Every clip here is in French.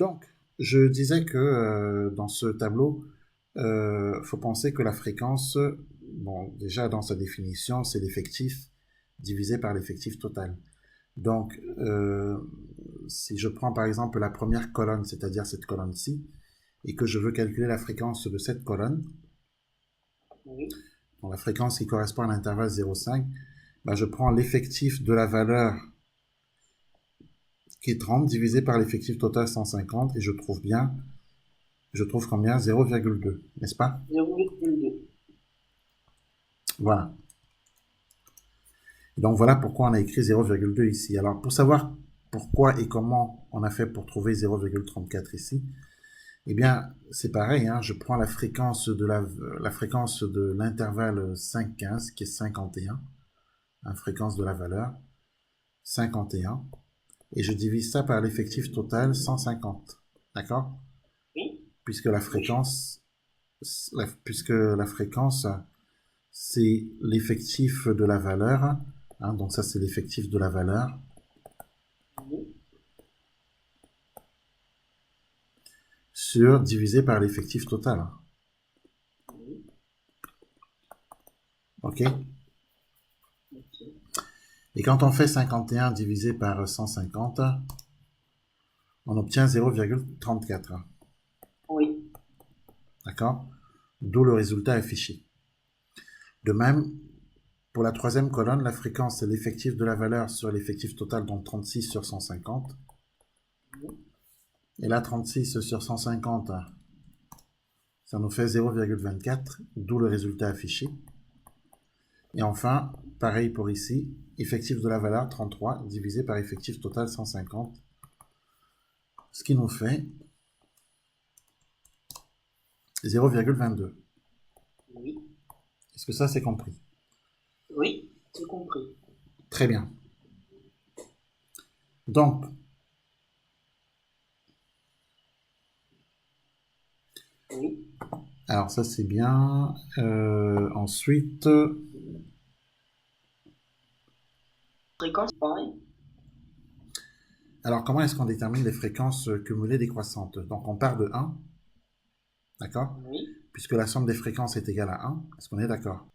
Donc, je disais que dans ce tableau, faut penser que la fréquence, bon, déjà dans sa définition, c'est l'effectif divisé par l'effectif total. Donc, si je prends par exemple la première colonne, c'est-à-dire cette colonne-ci, et que je veux calculer la fréquence de cette colonne, Oui. donc la fréquence qui correspond à l'intervalle 0,5, ben je prends l'effectif de la valeur qui est 30 divisé par l'effectif total 150 et je trouve combien? 0,2, n'est-ce pas? 0,2. Voilà. Donc voilà pourquoi on a écrit 0,2 ici. Alors pour savoir pourquoi et comment on a fait pour trouver 0,34 ici, eh bien c'est pareil, hein, je prends la fréquence de l'intervalle 5,15 qui est 51, la fréquence de la valeur 51, et je divise ça par l'effectif total 150. D'accord? Oui. Puisque la Oui. fréquence, puisque la fréquence c'est l'effectif de la valeur, hein, donc ça c'est l'effectif de la valeur, Oui. divisé par l'effectif total. Oui. Ok? Ok. Et quand on fait 51 divisé par 150, on obtient 0,34. Oui. D'accord? D'où le résultat affiché. De même, pour la troisième colonne, la fréquence c'est l'effectif de la valeur sur l'effectif total, donc 36 sur 150. Oui. Et là, 36 sur 150, ça nous fait 0,24, d'où le résultat affiché. Et enfin, pareil pour ici, effectif de la valeur 33 divisé par effectif total 150, ce qui nous fait 0,22. Oui. Est-ce que ça c'est compris? Oui. C'est compris. Très bien. Donc, Oui. alors ça c'est bien. Ensuite, Fréquence, pareil. alors comment est-ce qu'on détermine les fréquences cumulées décroissantes? Donc on part de 1, d'accord? Oui. Puisque la somme des fréquences est égale à 1. Est-ce qu'on est d'accord?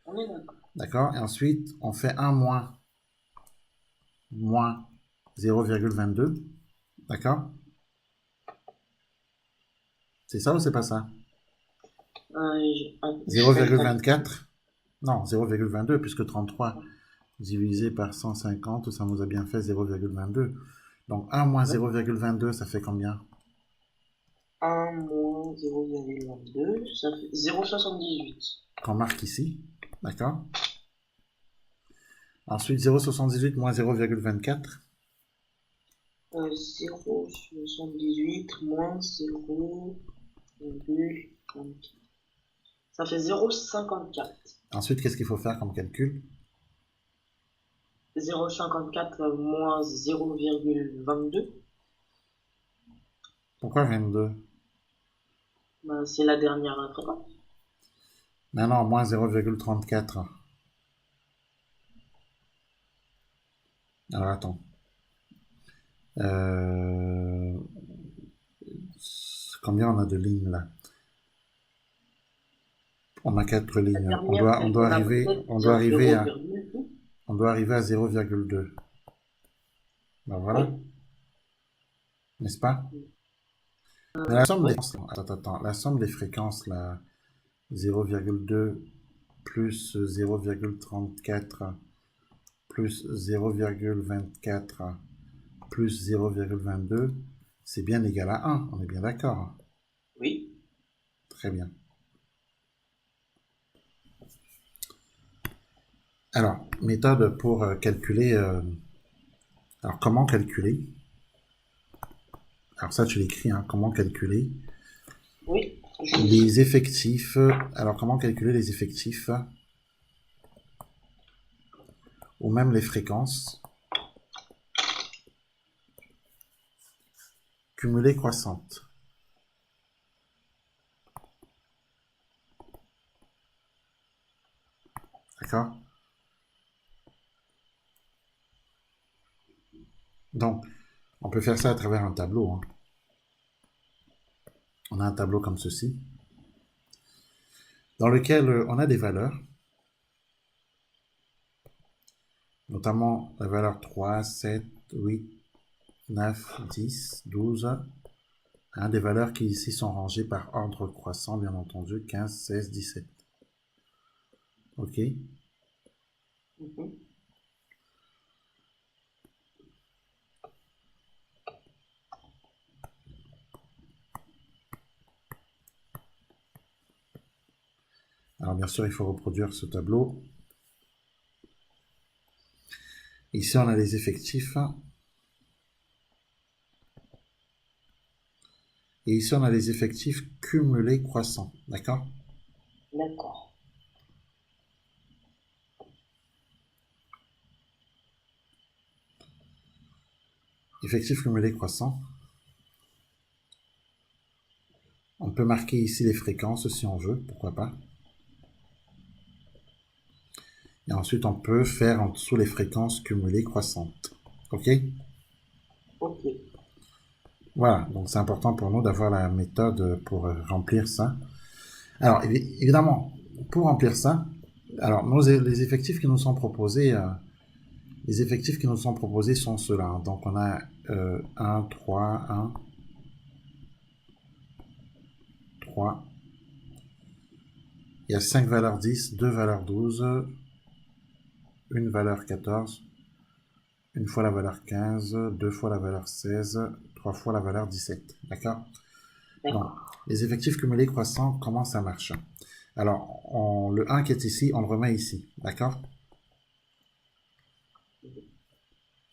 On est d'accord. D'accord? Et ensuite, on fait 1 moins 0,22. D'accord? C'est ça ou c'est pas ça? Je fais le calcul. 0,24? Non, 0,22 puisque 33 divisé par 150, ça nous a bien fait 0,22. Donc 1 moins Oui. 0,22, ça fait combien? 1 moins 0,22, ça fait 0,78. Qu'on marque ici. D'accord? Ensuite, 0,78 moins 0,24. 0,78 moins 0,24. Ça fait 0,54. Ensuite, qu'est-ce qu'il faut faire comme calcul? 0,54 moins 0,22. Pourquoi 22? Ben, c'est la dernière fréquence. Non, non, moins 0,34. Alors attends. Euh, Combien on a de lignes là? On a 4 La lignes. dernière, on a peut-être On doit arriver à 0,2. Ben voilà, Oui. n'est-ce pas? Mais la somme des... Oui. Attends, la somme des fréquences là, 0,2 plus 0,34 plus 0,24 plus 0,22, c'est bien égal à 1, on est bien d'accord. Oui. Très bien. Alors, méthode pour calculer... alors, comment calculer? Alors ça, tu l'écris, hein, comment calculer Oui. Je les effectifs. Alors, comment calculer les effectifs ou même les fréquences cumulées croissantes. D'accord? Donc, on peut faire ça à travers un tableau, hein. On a un tableau comme ceci, dans lequel on a des valeurs, notamment la valeur 3, 7, 8, 9, 10, 12, hein, des valeurs qui ici sont rangées par ordre croissant, bien entendu, 15, 16, 17. OK? Mhm. Alors bien sûr, il faut reproduire ce tableau. Ici, on a les effectifs. Et ici, on a les effectifs cumulés croissants. D'accord? D'accord. Effectifs cumulés croissants. On peut marquer ici les fréquences si on veut, pourquoi pas. Et ensuite, on peut faire en dessous les fréquences cumulées croissantes. OK? Ok. Voilà, donc c'est important pour nous d'avoir la méthode pour remplir ça. Alors, évidemment, pour remplir ça, alors les effectifs qui nous sont proposés, les effectifs qui nous sont proposés sont ceux-là. Donc, on a 1, 3, 1, 3. Il y a 5 valeurs 10, 2 valeurs 12, une valeur 14, une fois la valeur 15, deux fois la valeur 16, trois fois la valeur 17. D'accord? Donc, D'accord. les effectifs cumulés croissants, comment ça marche? Alors, le 1 qui est ici, on le remet ici. D'accord?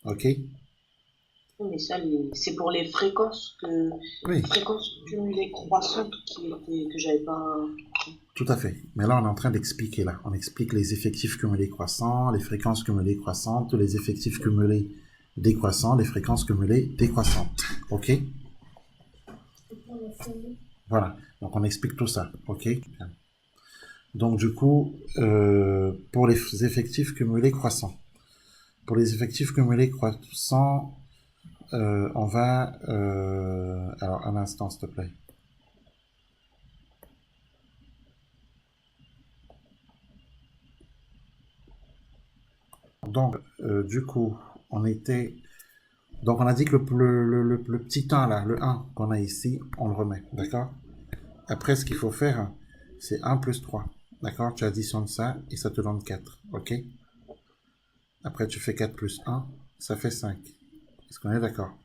OK? Oui, mais ça, c'est pour les Oui, fréquences cumulées croissantes que j'avais pas. tout à fait. Mais là, on est en train d'expliquer là. On explique les effectifs cumulés croissants, les fréquences cumulées croissantes, les effectifs cumulés décroissants, les fréquences cumulées décroissantes. OK? Voilà. Donc, on explique tout ça. OK? Donc, du coup, pour les effectifs cumulés croissants. Pour les effectifs cumulés croissants, on va... alors, un instant, s'il te plaît. Donc, du coup, on était... Donc, on a dit que le petit 1, là, le 1 qu'on a ici, on le remet, d'accord? Après, ce qu'il faut faire, c'est 1 plus 3, d'accord? Tu additionnes ça et ça te donne 4, ok? Après, tu fais 4 plus 1, ça fait 5. Est-ce qu'on est d'accord?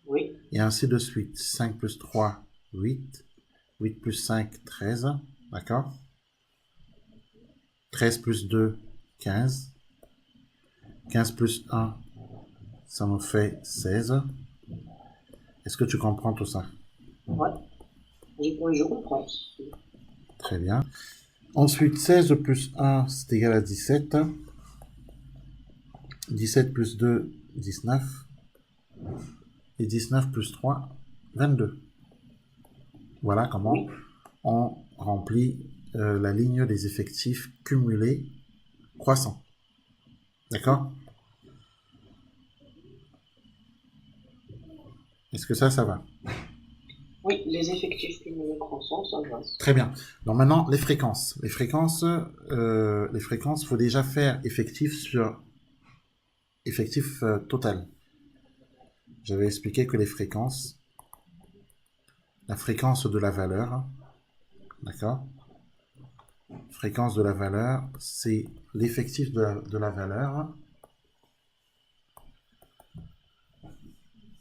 Oui. Et ainsi de suite. 5 plus 3, 8. 8 plus 5, 13, d'accord? 13 plus 2, 15. 15 plus 1, ça nous fait 16. Est-ce que tu comprends tout ça? Ouais. Je comprends. Très bien. Ensuite, 16 plus 1, c'est égal à 17. 17 plus 2, 19. Et 19 plus 3, 22. Voilà comment Oui. on remplit la ligne des effectifs cumulés croissants. D'accord? Est-ce que ça va? Oui, les effectifs cumulés croissants, ça va. Très bien. Donc maintenant, les fréquences. Les fréquences, il faut déjà faire effectif sur effectif total. J'avais expliqué que les fréquences, la fréquence de la valeur, d'accord? Fréquence de la valeur, c'est l'effectif de la valeur.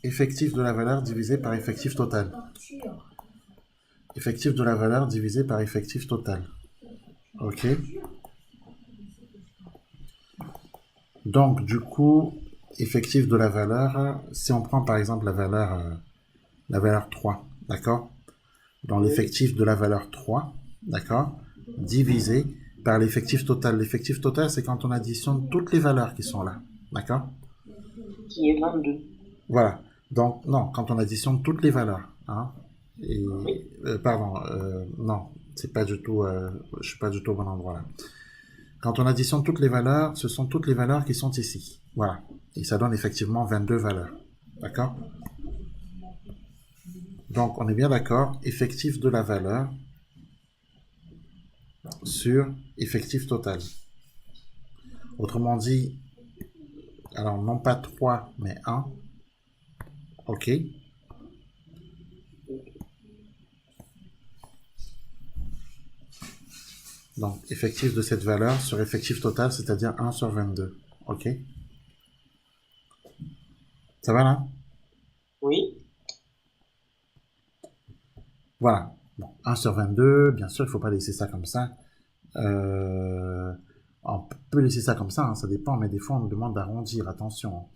Effectif de la valeur divisé par effectif total. Effectif de la valeur divisé par effectif total. Ok? Donc, du coup, effectif de la valeur, si on prend par exemple la valeur 3, d'accord? Dans Oui. l'effectif de la valeur 3, d'accord? Divisé par l'effectif total. L'effectif total, c'est quand on additionne toutes les valeurs qui sont là, d'accord? Qui est 22. Voilà. Donc, non, quand on additionne toutes les valeurs, hein? Et, Oui. pardon, non, c'est pas du tout, je suis pas du tout au bon endroit là. Quand on additionne toutes les valeurs, ce sont toutes les valeurs qui sont ici. Voilà. Et ça donne effectivement 22 valeurs. D'accord? Donc, on est bien d'accord, effectif de la valeur sur effectif total. Autrement dit, alors non pas 3, mais 1. OK. Donc, effectif de cette valeur sur effectif total, c'est-à-dire 1 sur 22. OK. Ça va là? Oui, Voilà. Bon, 1 sur 22, bien sûr, il ne faut pas laisser ça comme ça. Euh, on peut laisser ça comme ça, hein, ça dépend, mais des fois on nous demande d'arrondir, attention.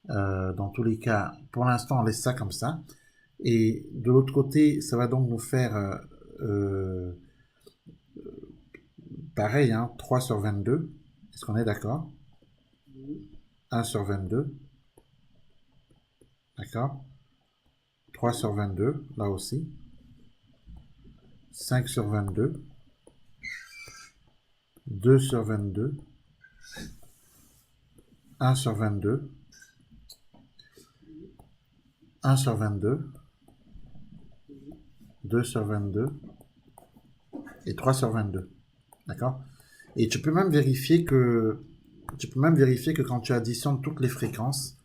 Dans tous les cas, pour l'instant on laisse ça comme ça. Et de l'autre côté, ça va donc nous faire euh, pareil, hein, 3 sur 22. Est-ce qu'on est d'accord? oui, 1 sur 22, d'accord? 3 sur 22, là aussi. 5 sur 22, 2 sur 22, 1 sur 22, 1 sur 22, 2 sur 22 et 3 sur 22. D'accord? Et tu peux même vérifier que quand tu additionnes toutes les fréquences,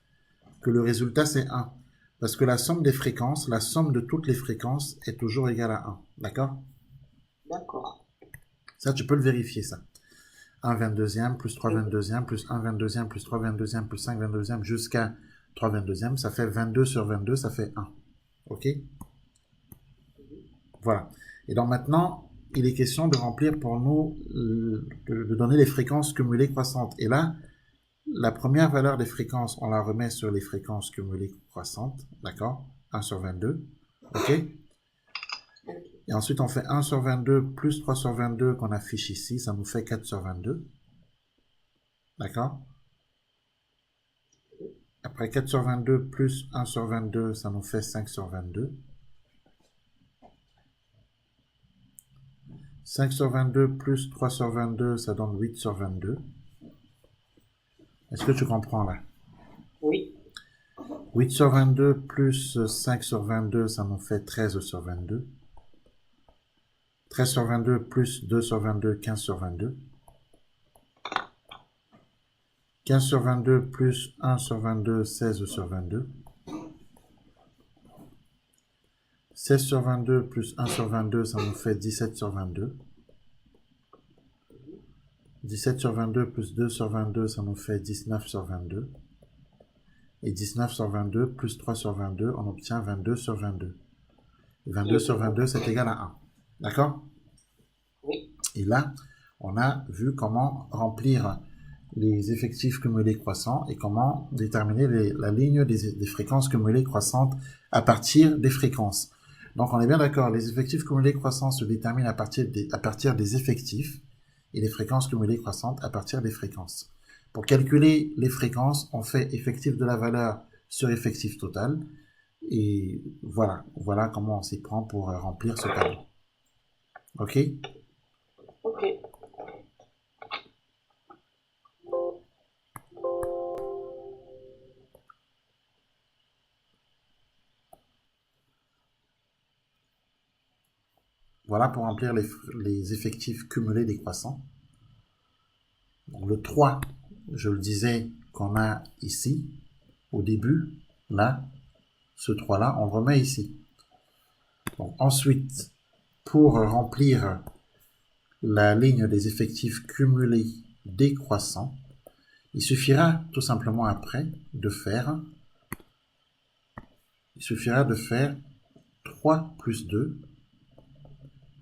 que le résultat c'est 1. Parce que la somme des fréquences, la somme de toutes les fréquences est toujours égale à 1. D'accord? d'accord. Ça, tu peux le vérifier, ça. 1 22e plus 3 22e plus 1 22e plus 3 22e plus 5 22e jusqu'à 3 22e, ça fait 22 sur 22, ça fait 1. OK? Voilà. Et donc maintenant, il est question de remplir pour nous, de donner les fréquences cumulées croissantes. Et là, la première valeur des fréquences, on la remet sur les fréquences cumulées croissantes, d'accord? 1 sur 22, ok? Et ensuite, on fait 1 sur 22 plus 3 sur 22 qu'on affiche ici, ça nous fait 4 sur 22, d'accord? Après 4 sur 22 plus 1 sur 22, ça nous fait 5 sur 22. 5 sur 22 plus 3 sur 22, ça donne 8 sur 22. Est-ce que tu comprends là? Oui, 8 sur 22 plus 5 sur 22, ça nous fait 13 sur 22. 13 sur 22 plus 2 sur 22, 15 sur 22. 15 sur 22 plus 1 sur 22, 16 sur 22. 16 sur 22 plus 1 sur 22, ça nous fait 17 sur 22. 17 sur 22 plus 2 sur 22, ça nous fait 19 sur 22. Et 19 sur 22 plus 3 sur 22, on obtient 22 sur 22. Et 22 sur 22, c'est égal à 1. D'accord? oui, Et là, on a vu comment remplir les effectifs cumulés croissants et comment déterminer la ligne des fréquences cumulées croissantes à partir des fréquences. Donc on est bien d'accord, les effectifs cumulés croissants se déterminent à partir des effectifs et les fréquences cumulées croissantes à partir des fréquences. Pour calculer les fréquences, on fait effectif de la valeur sur effectif total. Et voilà comment on s'y prend pour remplir ce tableau. OK? ok. Voilà pour remplir les effectifs cumulés décroissants. Donc le 3, je le disais, qu'on a ici, au début, là, ce 3-là, on le remet ici. Donc ensuite, pour remplir la ligne des effectifs cumulés décroissants, il suffira tout simplement après de faire, 3 plus 2,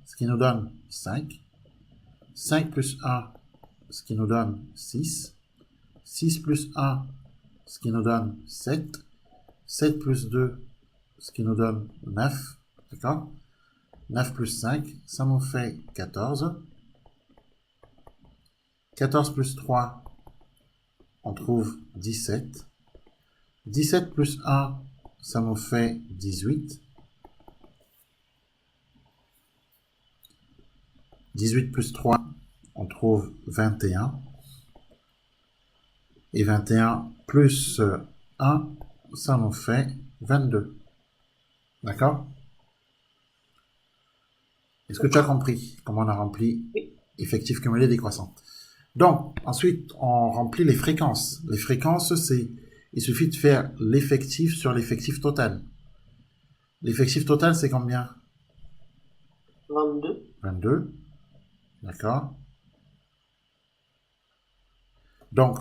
ce qui nous donne 5. 5 plus 1, ce qui nous donne 6. 6 plus 1, ce qui nous donne 7. 7 plus 2, ce qui nous donne 9. D'accord? 9 plus 5, ça nous fait 14. 14 plus 3, on trouve 17. 17 plus 1, ça nous fait 18. 18 plus 3, on trouve 21. Et 21 plus 1, ça nous fait 22. D'accord? Est-ce que tu as D'accord. compris comment on a rempli Oui. effectif cumulé décroissant? Donc, ensuite, on remplit les fréquences. Les fréquences, c'est, il suffit de faire l'effectif sur l'effectif total. L'effectif total, c'est combien? 22. 22. D'accord? Donc,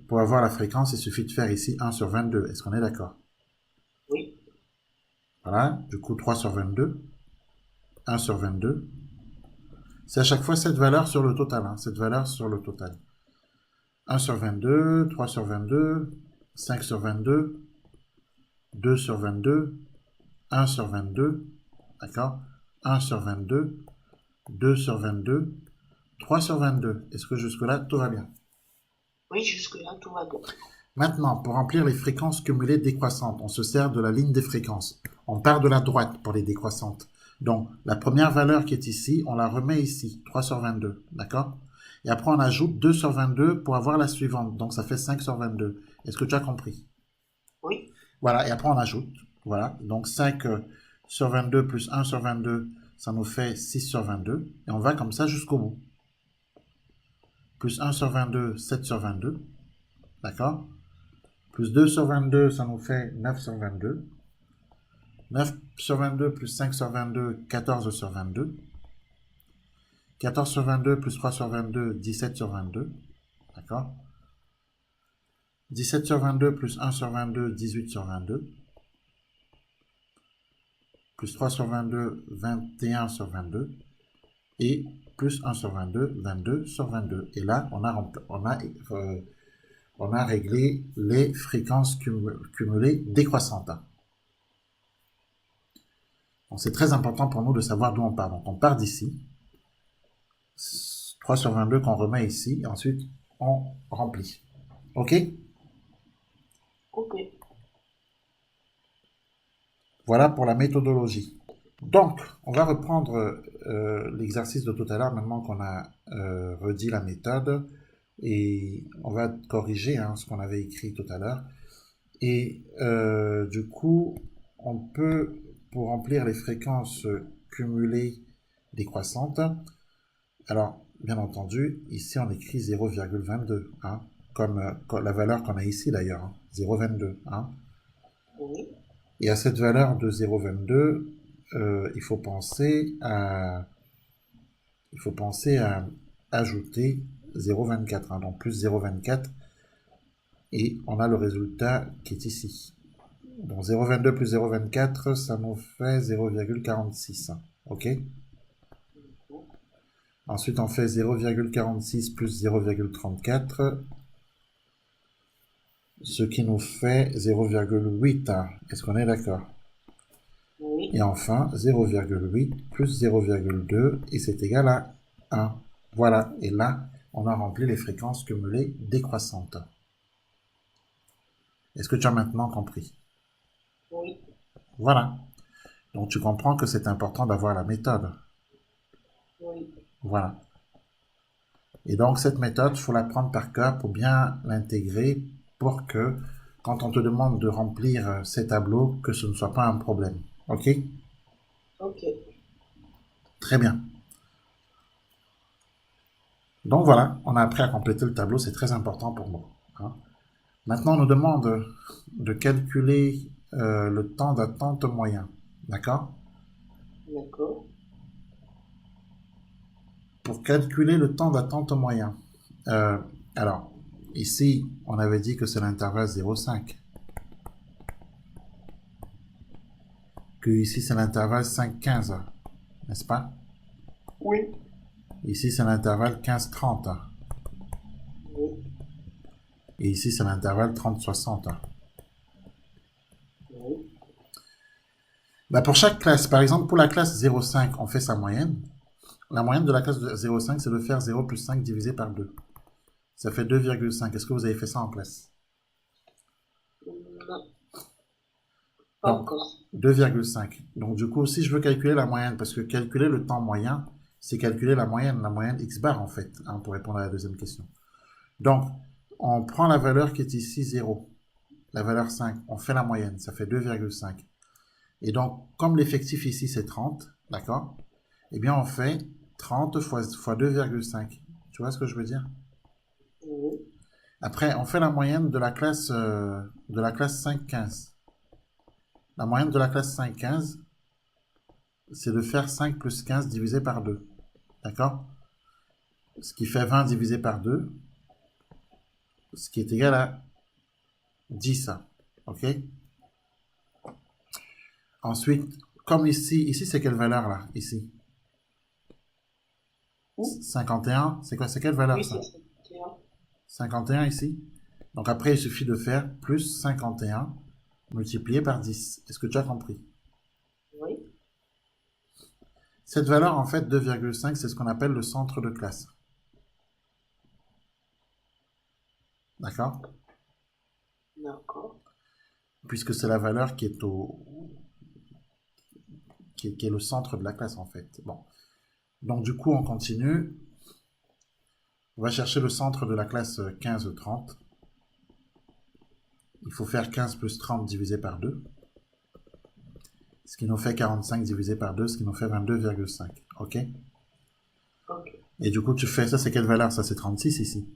pour avoir la fréquence, il suffit de faire ici 1 sur 22. Est-ce qu'on est d'accord? Oui. Voilà. Du coup, 3 sur 22. 1 sur 22. C'est à chaque fois cette valeur sur le total. Hein, cette valeur sur le total. 1 sur 22, 3 sur 22, 5 sur 22, 2 sur 22, 1 sur 22, d'accord? 1 sur 22, 2 sur 22, 3 sur 22. Est-ce que jusque-là, tout va bien? Oui, jusque-là, tout va bien. Maintenant, pour remplir les fréquences cumulées décroissantes, on se sert de la ligne des fréquences. On part de la droite pour les décroissantes. Donc, la première valeur qui est ici, on la remet ici, 3 sur 22, d'accord? Et après, on ajoute 2 sur 22 pour avoir la suivante. Donc, ça fait 5 sur 22. Est-ce que tu as compris? Oui. Voilà, et après, on ajoute. Voilà, donc 5 sur 22 plus 1 sur 22, ça nous fait 6 sur 22. Et on va comme ça jusqu'au bout. Plus 1 sur 22, 7 sur 22. D'accord? Plus 2 sur 22, ça nous fait 9 sur 22. 9 sur 22 plus 5 sur 22, 14 sur 22. 14 sur 22 plus 3 sur 22, 17 sur 22. D'accord? 17 sur 22 plus 1 sur 22, 18 sur 22. Plus 3 sur 22, 21 sur 22. Et plus 1 sur 22, 22 sur 22. Et là, on a réglé les fréquences cumulées décroissantes. Donc c'est très important pour nous de savoir d'où on part. Donc on part d'ici, 3 sur 22 qu'on remet ici, et ensuite on remplit. OK? Ok. Voilà pour la méthodologie. Donc, on va reprendre l'exercice de tout à l'heure, maintenant qu'on a redit la méthode, et on va corriger hein, ce qu'on avait écrit tout à l'heure. Et du coup, on peut, pour remplir les fréquences cumulées décroissantes, alors, bien entendu, ici on écrit 0,22, hein, comme la valeur qu'on a ici d'ailleurs, hein, 0,22. Hein. Oui. Et à cette valeur de 0,22, il faut penser à ajouter 0,24, hein, donc plus 0,24, et on a le résultat qui est ici. Donc 0,22 plus 0,24, ça nous fait 0,46. OK? Ensuite, on fait 0,46 plus 0,34, ce qui nous fait 0,8. Est-ce qu'on est d'accord? Oui. Et enfin, 0,8 plus 0,2, et c'est égal à 1. Voilà, et là, on a rempli les fréquences cumulées décroissantes. Est-ce que tu as maintenant compris? Oui. Voilà. Donc tu comprends que c'est important d'avoir la méthode. Oui. Voilà. Et donc cette méthode, il faut l'apprendre par cœur pour bien l'intégrer pour que quand on te demande de remplir ces tableaux, que ce ne soit pas un problème. OK? Ok. Très bien. Donc voilà, on a appris à compléter le tableau, c'est très important pour nous. Hein. Maintenant, on nous demande de calculer le temps d'attente moyen. D'accord? D'accord. Pour calculer le temps d'attente moyen. Euh, alors, ici, on avait dit que c'est l'intervalle 0,5. Que ici, c'est l'intervalle 5,15. N'est-ce pas? Oui. Ici, c'est l'intervalle 15,30. Oui. Et ici, c'est l'intervalle 30,60. Oui. Bah, pour chaque classe, par exemple, pour la classe 0,5, on fait sa moyenne. La moyenne de la classe de 0,5, c'est de faire 0 plus 5 divisé par 2. Ça fait 2,5. Est-ce que vous avez fait ça en classe? Non, pas Donc, encore. 2,5. Donc, du coup, si je veux calculer la moyenne, parce que calculer le temps moyen, c'est calculer la moyenne x bar en fait, hein, pour répondre à la deuxième question. Donc, on prend la valeur qui est ici 0, la valeur 5, on fait la moyenne, ça fait 2,5. Et donc, comme l'effectif ici, c'est 30, d'accord? Eh bien, on fait 30 fois 2,5. Tu vois ce que je veux dire? Oui. Après, on fait la moyenne de la classe 5-15. La moyenne de la classe 5-15, c'est de faire 5 plus 15 divisé par 2. D'accord? Ce qui fait 20 divisé par 2, ce qui est égal à 10. OK? Ensuite, comme ici c'est quelle valeur là? Ici? Où? 51, c'est quoi? C'est quelle valeur Oui, c'est ça? 51. 51 ici. Donc après, il suffit de faire plus 51 multiplié par 10. Est-ce que tu as compris? Oui. Cette valeur, en fait, 2,5, c'est ce qu'on appelle le centre de classe. D'accord? D'accord. Puisque c'est la valeur qui est le centre de la classe, en fait. Bon. Donc du coup, on continue. On va chercher le centre de la classe 15-30. Il faut faire 15 plus 30 divisé par 2. Ce qui nous fait 45 divisé par 2, ce qui nous fait 22,5. OK? Ok. Et du coup, tu fais ça, c'est quelle valeur? Ça, c'est 36 ici.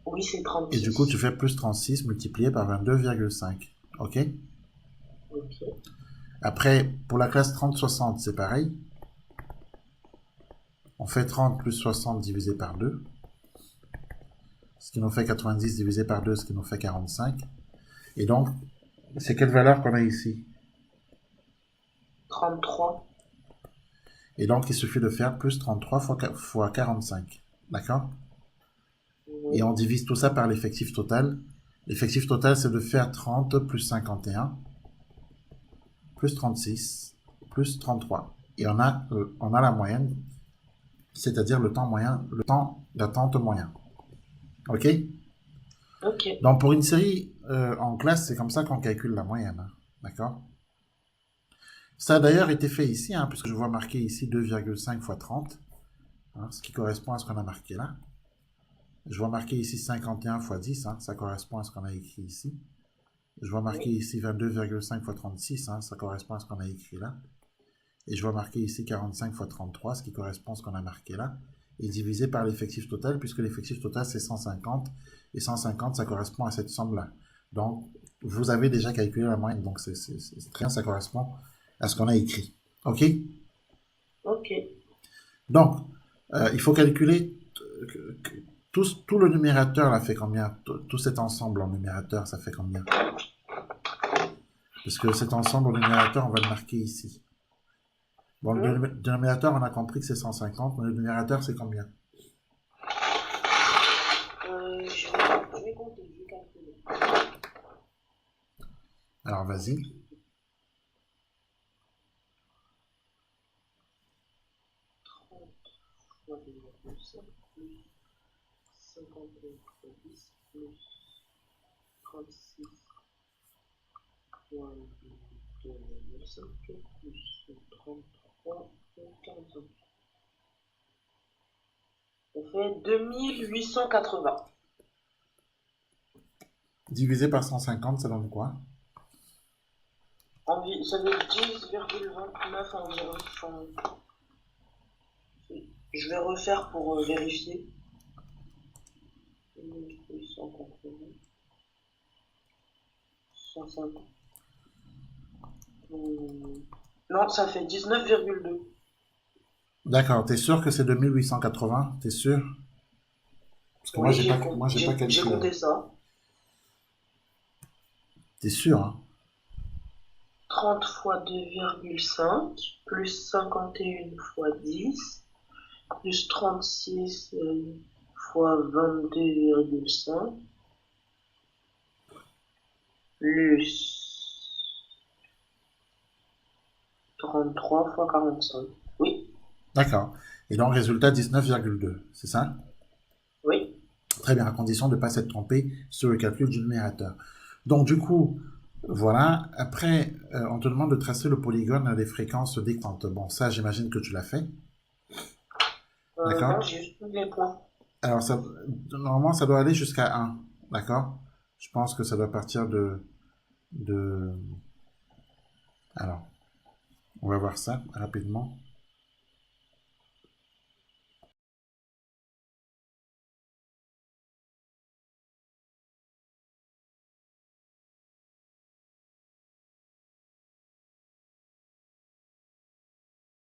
Oui, c'est Et du coup, tu 36. fais plus 36 multiplié par 22,5. OK? Ok. Après, pour la classe 30-60, c'est pareil. On fait 30 plus 60 divisé par 2. Ce qui nous fait 90 divisé par 2, ce qui nous fait 45. Et donc, c'est quelle valeur qu'on a ici? 33. Et donc, il suffit de faire plus 33 fois 45. D'accord? Et Oui. on divise tout ça par l'effectif total. L'effectif total, c'est de faire 30 plus 51, plus 36, plus 33. Et on a la moyenne, c'est-à-dire le temps moyen, le temps d'attente moyen. OK? Ok. Donc, pour une série en classe, c'est comme ça qu'on calcule la moyenne. D'accord? Ça a d'ailleurs été fait ici, hein, puisque je vois marqué ici 2,5 fois 30, hein, ce qui correspond à ce qu'on a marqué là. Je vois marqué ici 51 fois 10, hein, ça correspond à ce qu'on a écrit ici. Je vois marqué Oui. ici 22,5 fois 36, hein, ça correspond à ce qu'on a écrit là. Et je vois marqué ici 45 fois 33, ce qui correspond à ce qu'on a marqué là. Et divisé par l'effectif total, puisque l'effectif total c'est 150. Et 150, ça correspond à cette somme-là. Donc, vous avez déjà calculé la moyenne. Donc, c'est très bien, ça correspond à ce qu'on a écrit. OK? Ok. Donc, il faut calculer tout le numérateur là fait combien? Tout cet ensemble en numérateur, ça fait combien? Parce que cet ensemble en numérateur, on va le marquer ici. Bon, Hmm. le dénominateur, on a compris que c'est 150, mais le numérateur, c'est combien? Je vais compter, je vais calculer. Alors, vas-y. 30 fois 2,5 plus 51 fois 10 plus 36 fois 2,5 plus 33 fois 45. Ça fait 2880. Divisé par 150, ça donne quoi? Ça fait 10,29 environ. Enfin, je vais refaire pour vérifier. 1880, 150. Non, ça fait 19,2. D'accord, t'es sûr que c'est 2880? T'es sûr? Parce que Oui, moi, j'ai pas j'ai calculé. compté ça. T'es sûr, hein? 30 fois 2,5 plus 51 fois 10 plus 36 fois 22,5 plus 33 fois 45. Oui, D'accord. Et donc, résultat 19,2, c'est ça? oui. Très bien, à condition de ne pas s'être trompé sur le calcul du numérateur. Donc, du coup, voilà. Après, on te demande de tracer le polygone des fréquences décroissantes. Bon, ça, j'imagine que tu l'as fait. Non, D'accord? j'ai juste mis les points. Alors, normalement, ça doit aller jusqu'à 1. D'accord? Je pense que ça doit partir de Alors, on va voir ça rapidement.